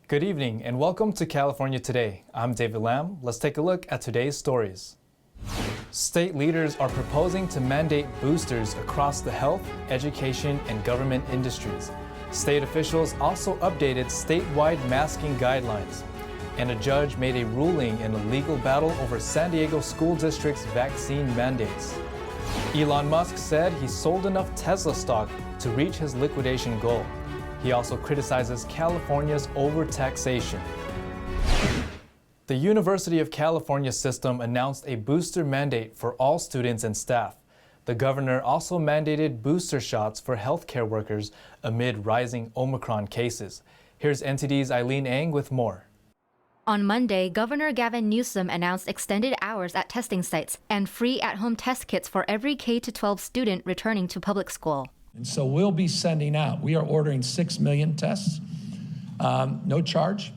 Good evening and welcome to California Today. I'm David Lam. Let's take a look at today's stories. State leaders are proposing to mandate boosters across the health, education, and government industries. State officials also updated statewide masking guidelines. And a judge made a ruling in a legal battle over San Diego school district's vaccine mandates. Elon Musk said he sold enough Tesla stock to reach his liquidation goal. He also criticizes California's overtaxation. The University of California system announced a booster mandate for all students and staff. The governor also mandated booster shots for healthcare workers amid rising Omicron cases. Here's NTD's Eileen Ang with more. On Monday, Governor Gavin Newsom announced extended hours at testing sites and free at-home test kits for every K-12 student returning to public school. And so we'll be sending out, we are ordering 6 million tests, no charge.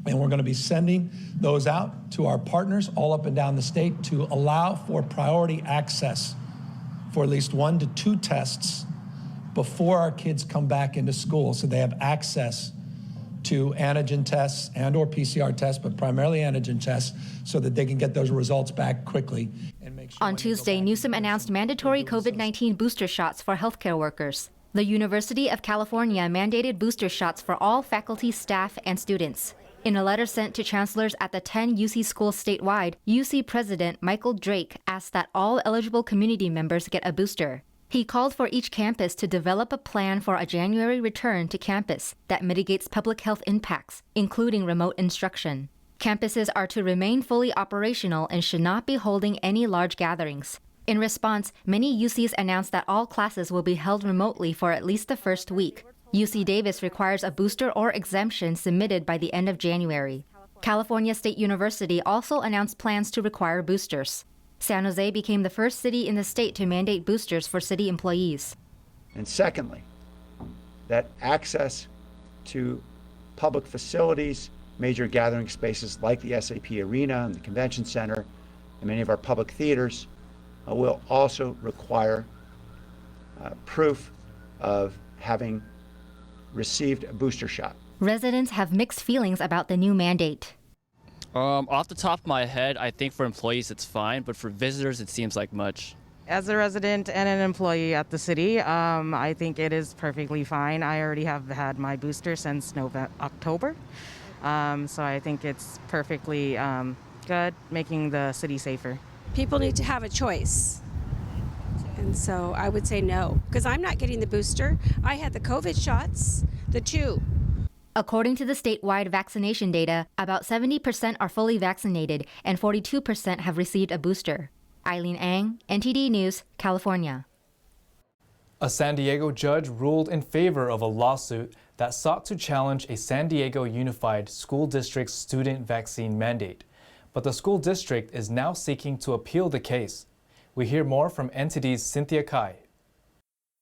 And we're going to be sending those out to our partners all up and down the state to allow for priority access for at least 1 to 2 tests before our kids come back into school, so they have access to antigen tests and or PCR tests, but primarily antigen tests, so that they can get those results back quickly. And make sure on Tuesday, Newsom announced mandatory COVID-19 booster shots for healthcare workers. The University of California mandated booster shots for all faculty, staff, and students. In a letter sent to chancellors at the 10 UC schools statewide, UC President Michael Drake asked that all eligible community members get a booster. He called for each campus to develop a plan for a January return to campus that mitigates public health impacts, including remote instruction. Campuses are to remain fully operational and should not be holding any large gatherings. In response, many UCs announced that all classes will be held remotely for at least the first week. UC Davis requires a booster or exemption submitted by the end of January. California State University also announced plans to require boosters. San Jose became the first city in the state to mandate boosters for city employees. And secondly, that access to public facilities, major gathering spaces like the SAP Arena and the Convention Center and many of our public theaters will also require proof of having received a booster shot. Residents have mixed feelings about the new mandate. Off the top of my head, I think for employees it's fine, but for visitors it seems like much. As a resident and an employee at the city, I think it is perfectly fine. I already have had my booster since October, so I think it's perfectly good, making the city safer. People need to have a choice. And so I would say no, because I'm not getting the booster. I had the COVID shots, the 2. According to the statewide vaccination data, about 70% are fully vaccinated and 42% have received a booster. Eileen Ang, NTD News, California. A San Diego judge ruled in favor of a lawsuit that sought to challenge a San Diego Unified School District's student vaccine mandate. But the school district is now seeking to appeal the case. We hear more from NTD's Cynthia Kai.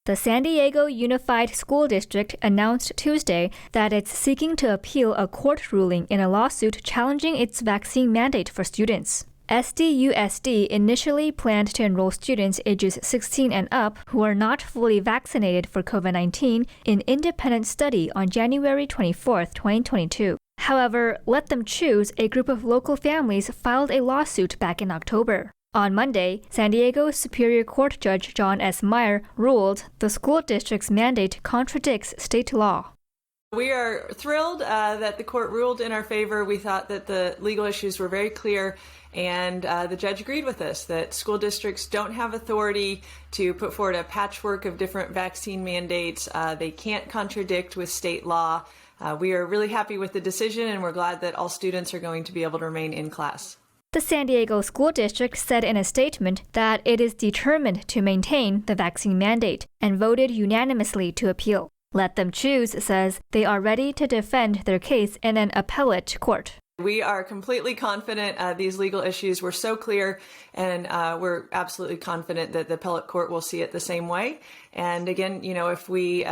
The San Diego Unified School District announced Tuesday that it's seeking to appeal a court ruling in a lawsuit challenging its vaccine mandate for students. SDUSD initially planned to enroll students ages 16 and up who are not fully vaccinated for COVID-19 in independent study on January 24, 2022. However, Let Them Choose, a group of local families, filed a lawsuit back in October. On Monday, San Diego Superior Court Judge John S. Meyer ruled the school district's mandate contradicts state law. We are thrilled that the court ruled in our favor. We thought that the legal issues were very clear, and the judge agreed with us that school districts don't have authority to put forward a patchwork of different vaccine mandates. They can't contradict with state law. We are really happy with the decision, and we're glad that all students are going to be able to remain in class. The San Diego School District said in a statement that it is determined to maintain the vaccine mandate and voted unanimously to appeal. Let Them Choose says they are ready to defend their case in an appellate court. We are completely confident these legal issues were so clear, and we're absolutely confident that the appellate court will see it the same way. And again, if we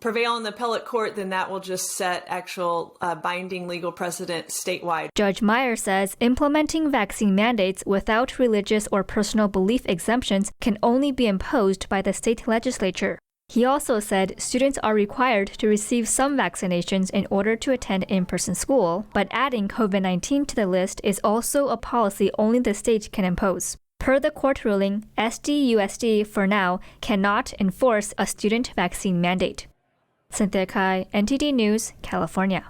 prevail in the appellate court, then that will just set actual binding legal precedent statewide. Judge Meyer says implementing vaccine mandates without religious or personal belief exemptions can only be imposed by the state legislature. He also said students are required to receive some vaccinations in order to attend in-person school, but adding COVID-19 to the list is also a policy only the state can impose. Per the court ruling, SDUSD, for now, cannot enforce a student vaccine mandate. Cynthia Kai, NTD News, California.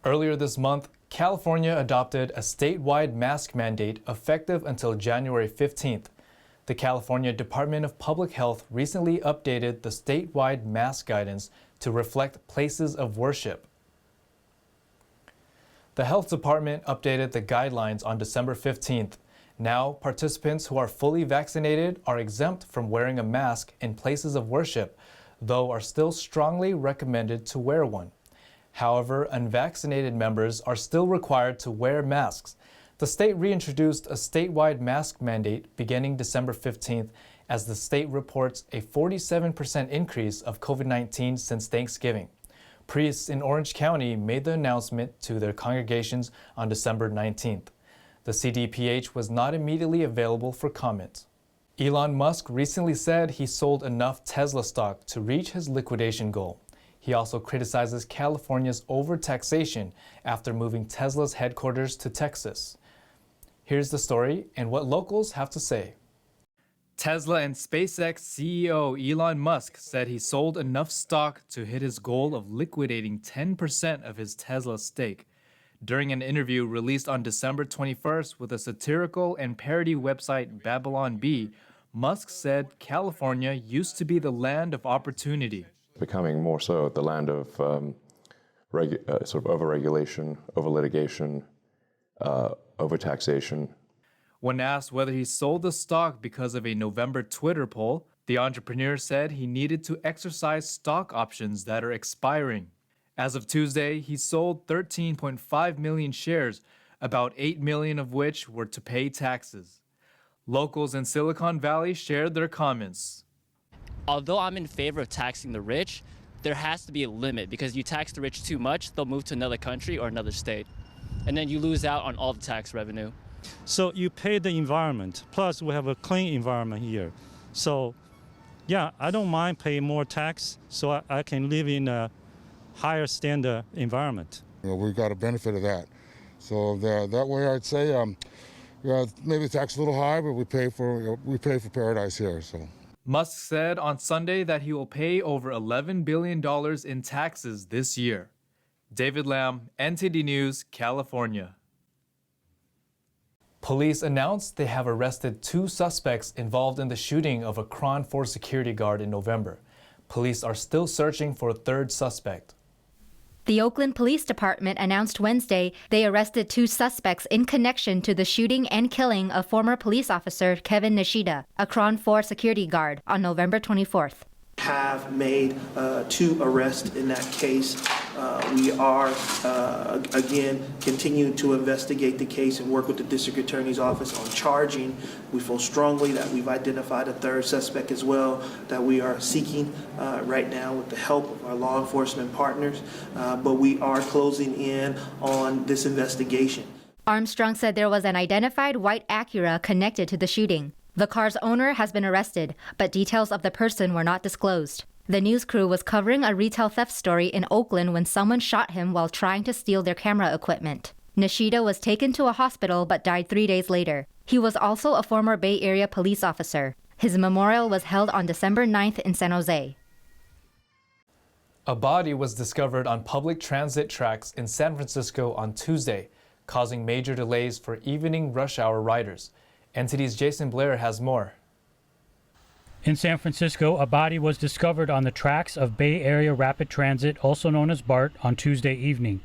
Earlier this month, California adopted a statewide mask mandate effective until January 15th. The California Department of Public Health recently updated the statewide mask guidance to reflect places of worship. The Health Department updated the guidelines on December 15th. Now, participants who are fully vaccinated are exempt from wearing a mask in places of worship, though are still strongly recommended to wear one. However, unvaccinated members are still required to wear masks. The state reintroduced a statewide mask mandate beginning December 15th as the state reports a 47% increase of COVID-19 since Thanksgiving. Priests in Orange County made the announcement to their congregations on December 19th. The CDPH was not immediately available for comment. Elon Musk recently said he sold enough Tesla stock to reach his liquidation goal. He also criticizes California's overtaxation after moving Tesla's headquarters to Texas. Here's the story and what locals have to say. Tesla and SpaceX CEO Elon Musk said he sold enough stock to hit his goal of liquidating 10% of his Tesla stake. During an interview released on December 21st with a satirical and parody website Babylon Bee, Musk said California used to be the land of opportunity. Becoming more so the land of sort of overregulation, over-litigation, over-taxation. When asked whether he sold the stock because of a November Twitter poll, the entrepreneur said he needed to exercise stock options that are expiring. As of Tuesday, he sold 13.5 million shares, about 8 million of which were to pay taxes. Locals in Silicon Valley shared their comments. Although I'm in favor of taxing the rich, there has to be a limit because you tax the rich too much, they'll move to another country or another state. And then you lose out on all the tax revenue. So you pay the environment, plus we have a clean environment here. So yeah, I don't mind paying more tax so I can live in a higher standard environment. We got a benefit of that. So that way I'd say maybe the tax is a little high, but we pay for paradise here. So. Musk said on Sunday that he will pay over $11 billion in taxes this year. David Lamb, NTD News, California. Police announced they have arrested 2 suspects involved in the shooting of a Cron 4 security guard in November. Police are still searching for a 3rd suspect. The Oakland Police Department announced Wednesday they arrested 2 suspects in connection to the shooting and killing of former police officer Kevin Nishida, a Cron 4 security guard, on November 24th. Have made 2 arrests in that case. We are, again, continuing to investigate the case and work with the District Attorney's Office on charging. We feel strongly that we've identified a 3rd suspect as well that we are seeking right now with the help of our law enforcement partners, but we are closing in on this investigation. Armstrong said there was an identified white Acura connected to the shooting. The car's owner has been arrested, but details of the person were not disclosed. The news crew was covering a retail theft story in Oakland when someone shot him while trying to steal their camera equipment. Nishida was taken to a hospital but died 3 days later. He was also a former Bay Area police officer. His memorial was held on December 9th in San Jose. A body was discovered on public transit tracks in San Francisco on Tuesday, causing major delays for evening rush hour riders. NTD's Jason Blair has more. In San Francisco, a body was discovered on the tracks of Bay Area Rapid Transit, also known as BART, on Tuesday evening.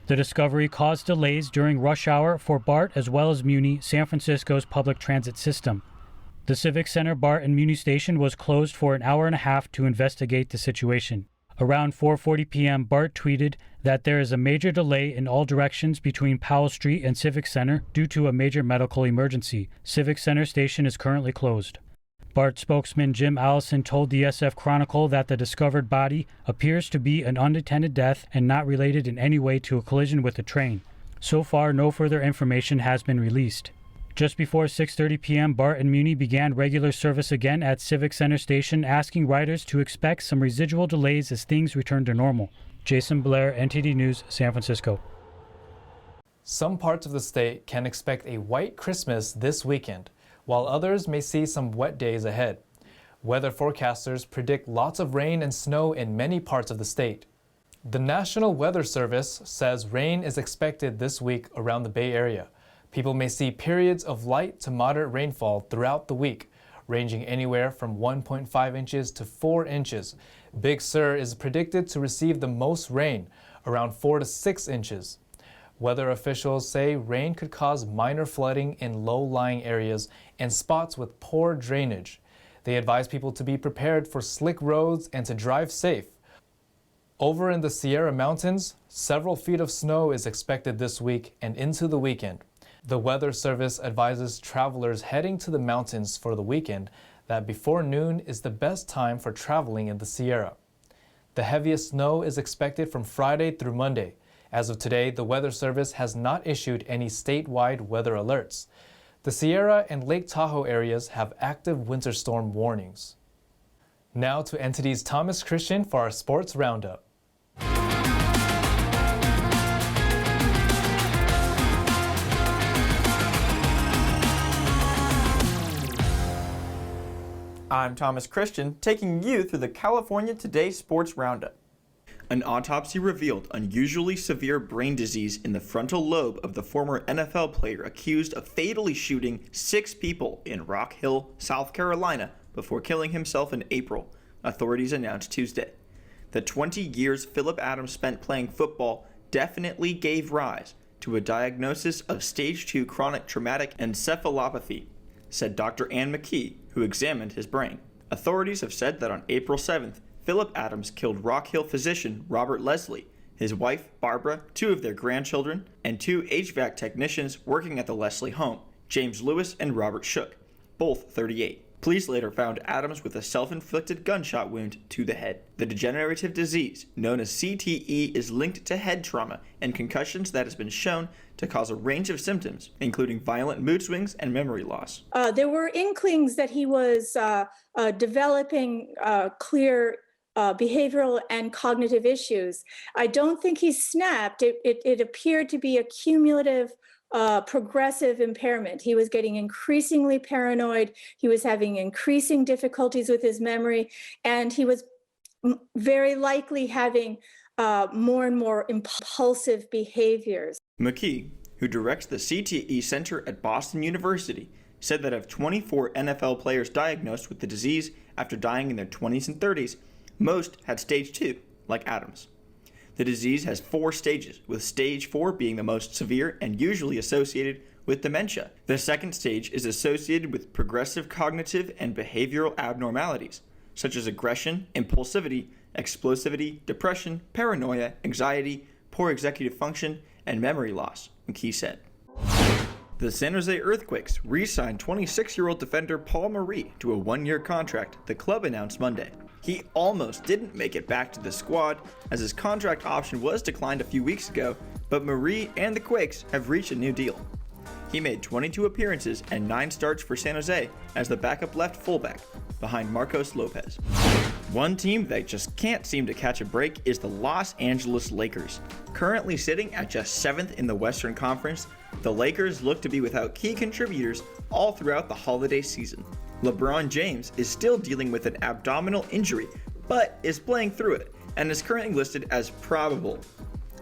The discovery caused delays during rush hour for BART as well as Muni, San Francisco's public transit system. The Civic Center BART and Muni station was closed for an hour and a half to investigate the situation. Around 4:40 p.m., BART tweeted that there is a major delay in all directions between Powell Street and Civic Center due to a major medical emergency. Civic Center station is currently closed. BART spokesman Jim Allison told the SF Chronicle that the discovered body appears to be an unattended death and not related in any way to a collision with a train. So far, no further information has been released. Just before 6:30 p.m., BART and Muni began regular service again at Civic Center Station, asking riders to expect some residual delays as things return to normal. Jason Blair, NTD News, San Francisco. Some parts of the state can expect a white Christmas this weekend, while others may see some wet days ahead. Weather forecasters predict lots of rain and snow in many parts of the state. The National Weather Service says rain is expected this week around the Bay Area. People may see periods of light to moderate rainfall throughout the week, ranging anywhere from 1.5 inches to 4 inches. Big Sur is predicted to receive the most rain, around 4 to 6 inches. Weather officials say rain could cause minor flooding in low-lying areas and spots with poor drainage. They advise people to be prepared for slick roads and to drive safe. Over in the Sierra Mountains, several feet of snow is expected this week and into the weekend. The Weather Service advises travelers heading to the mountains for the weekend that before noon is the best time for traveling in the Sierra. The heaviest snow is expected from Friday through Monday. As of today, the Weather Service has not issued any statewide weather alerts. The Sierra and Lake Tahoe areas have active winter storm warnings. Now to NTD's Thomas Christian for our sports roundup. I'm Thomas Christian, taking you through the California Today Sports Roundup. An autopsy revealed unusually severe brain disease in the frontal lobe of the former NFL player accused of fatally shooting 6 people in Rock Hill, South Carolina, before killing himself in April, authorities announced Tuesday. The 20 years Phillip Adams spent playing football definitely gave rise to a diagnosis of stage 2 chronic traumatic encephalopathy, said Dr. Ann McKee, who examined his brain. Authorities have said that on April 7th, Phillip Adams killed Rock Hill physician Robert Leslie, his wife Barbara, 2 of their grandchildren, and 2 HVAC technicians working at the Leslie home, James Lewis and Robert Shook, both 38. Police later found Adams with a self-inflicted gunshot wound to the head. The degenerative disease, known as CTE, is linked to head trauma and concussions that has been shown to cause a range of symptoms, including violent mood swings and memory loss. There were inklings that he was developing clear behavioral and cognitive issues. I don't think he snapped. It appeared to be a cumulative progressive impairment. He was getting increasingly paranoid. He was having increasing difficulties with his memory, and he was very likely having more and more impulsive behaviors. McKee, who directs the CTE Center at Boston University, said that of 24 NFL players diagnosed with the disease after dying in their 20s and 30s, most had stage 2, like Adams. The disease has 4 stages, with stage 4 being the most severe and usually associated with dementia. The second stage is associated with progressive cognitive and behavioral abnormalities, such as aggression, impulsivity, explosivity, depression, paranoia, anxiety, poor executive function, and memory loss, McKee said. The San Jose Earthquakes re-signed 26-year-old defender Paul Marie to a 1-year contract, the club announced Monday. He almost didn't make it back to the squad, as his contract option was declined a few weeks ago, but Marie and the Quakes have reached a new deal. He made 22 appearances and 9 starts for San Jose as the backup left fullback, behind Marcos Lopez. One team that just can't seem to catch a break is the Los Angeles Lakers. Currently sitting at just 7th in the Western Conference, the Lakers look to be without key contributors all throughout the holiday season. LeBron James is still dealing with an abdominal injury, but is playing through it and is currently listed as probable.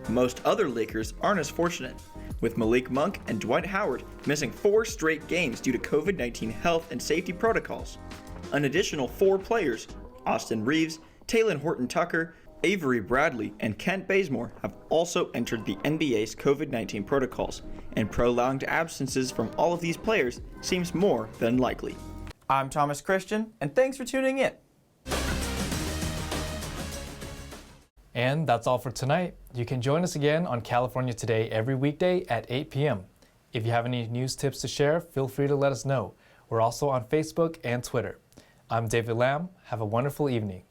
Most other Lakers aren't as fortunate, with Malik Monk and Dwight Howard missing 4 straight games due to COVID-19 health and safety protocols. An additional 4 players, Austin Reeves, Talen Horton-Tucker, Avery Bradley, and Kent Bazemore, have also entered the NBA's COVID-19 protocols, and prolonged absences from all of these players seems more than likely. I'm Thomas Christian, and thanks for tuning in. And that's all for tonight. You can join us again on California Today every weekday at 8 p.m. If you have any news tips to share, feel free to let us know. We're also on Facebook and Twitter. I'm David Lamb. Have a wonderful evening.